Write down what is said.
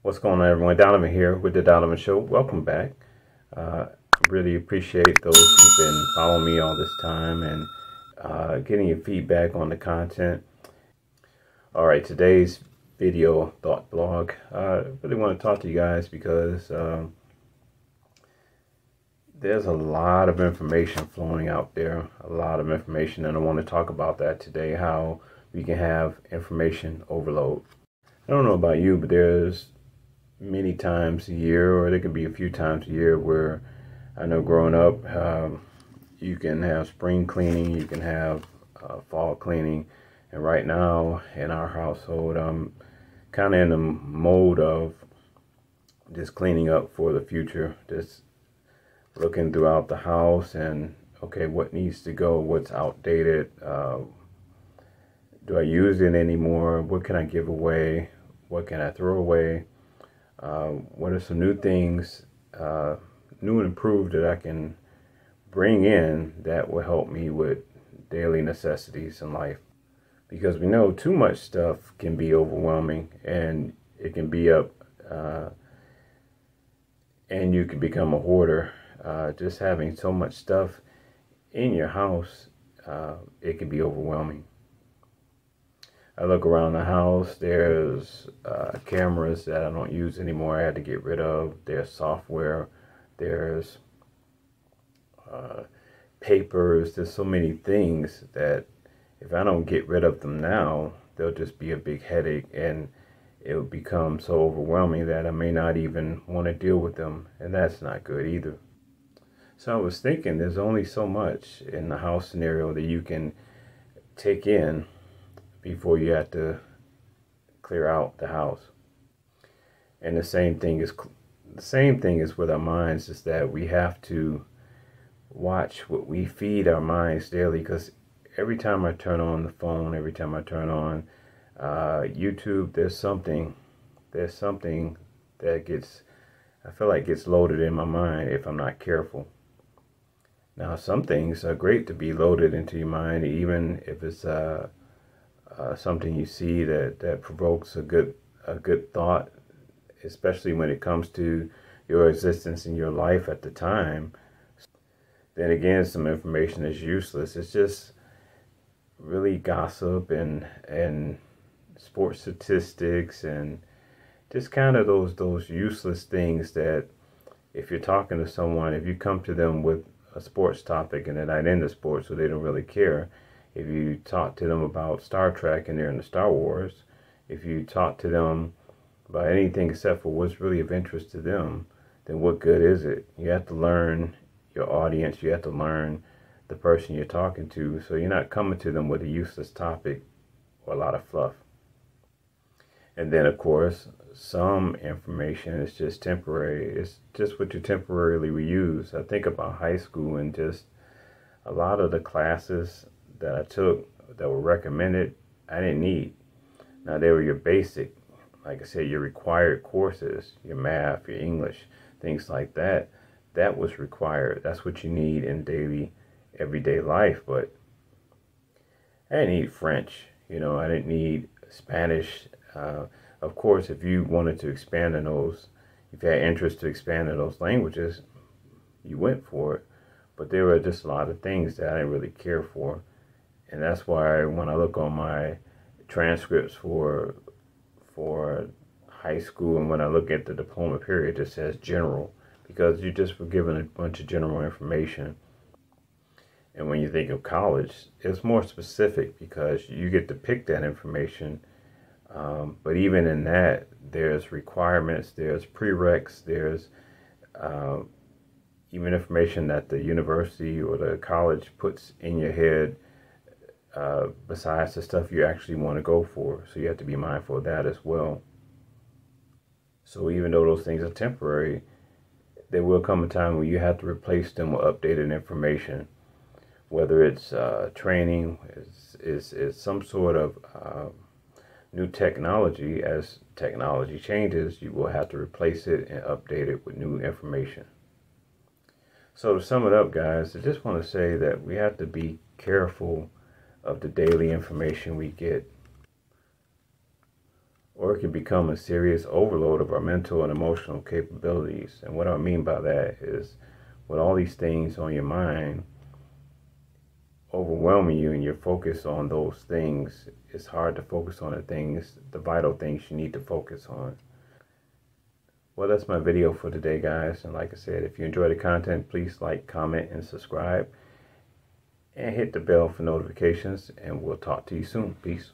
What's going on, everyone? Donovan here with the Donovan Show. Welcome back. Really appreciate those who've been following me all this time and getting your feedback on the content. All right, today's video thought blog. I really want to talk to you guys because there's a lot of information flowing out there, a lot of information, and I want to talk about that today, how we can have information overload. I don't know about you, but there's many times a year, or there could be a few times a year, where I know growing up, you can have spring cleaning, you can have fall cleaning, and right now in our household, I'm kind of in the mode of just cleaning up for the future, just looking throughout the house and, okay, what needs to go, what's outdated, do I use it anymore, what can I give away, what can I throw away? What are some new things, new and improved, that I can bring in that will help me with daily necessities in life? Because we know too much stuff can be overwhelming, and it can be up, and you can become a hoarder. Just having so much stuff in your house, it can be overwhelming. I look around the house, there's cameras that I don't use anymore, I had to get rid of. There's software, there's papers, there's so many things that if I don't get rid of them now, they'll just be a big headache, and it will become so overwhelming that I may not even want to deal with them, and that's not good either. So I was thinking, there's only so much in the house scenario that you can take in before you have to clear out the house. And the same thing is with our minds, is that we have to watch what we feed our minds daily, because every time I turn on the phone, every time I turn on YouTube, there's something that I feel like gets loaded in my mind if I'm not careful. Now, some things are great to be loaded into your mind, even if it's something you see that provokes a good thought, especially when it comes to your existence in your life at the time. Then again, some information is useless. It's just really gossip and sports statistics and just kind of those useless things that, if you're talking to someone, if you come to them with a sports topic and they're not into sports, so they don't really care. If you talk to them about Star Trek and they're into Star Wars, if you talk to them about anything except for what's really of interest to them, then what good is it? You have to learn your audience, you have to learn the person you're talking to, so you're not coming to them with a useless topic or a lot of fluff. And then, of course, some information is just temporary. It's just what you temporarily use. I think about high school, and just a lot of the classes that I took that were recommended, I didn't need. Now, they were your basic, like I said, your required courses, your math, your English, things like that. That was required. That's what you need in daily, everyday life. But I didn't need French. I didn't need Spanish. Of course, if you wanted to expand in those, if you had interest to expand in those languages, you went for it. But there were just a lot of things that I didn't really care for. And that's why when I look on my transcripts for high school, and when I look at the diploma period, it says general, because you just were given a bunch of general information. And when you think of college, it's more specific, because you get to pick that information. But even in that, there's requirements, there's prereqs, there's even information that the university or the college puts in your head, besides the stuff you actually want to go for. So you have to be mindful of that as well. So even though those things are temporary, there will come a time when you have to replace them with updated information, whether it's training, is some sort of new technology. As technology changes, you will have to replace it and update it with new information. So to sum it up, guys, I just want to say that we have to be careful of the daily information we get. or it can become a serious overload of our mental and emotional capabilities. And what I mean by that is, with all these things on your mind overwhelming you and you're focused on those things, it's hard to focus on the vital things you need to focus on. Well, that's my video for today, guys. And like I said, if you enjoy the content, please like, comment, and subscribe. And hit the bell for notifications. And we'll talk to you soon. Peace.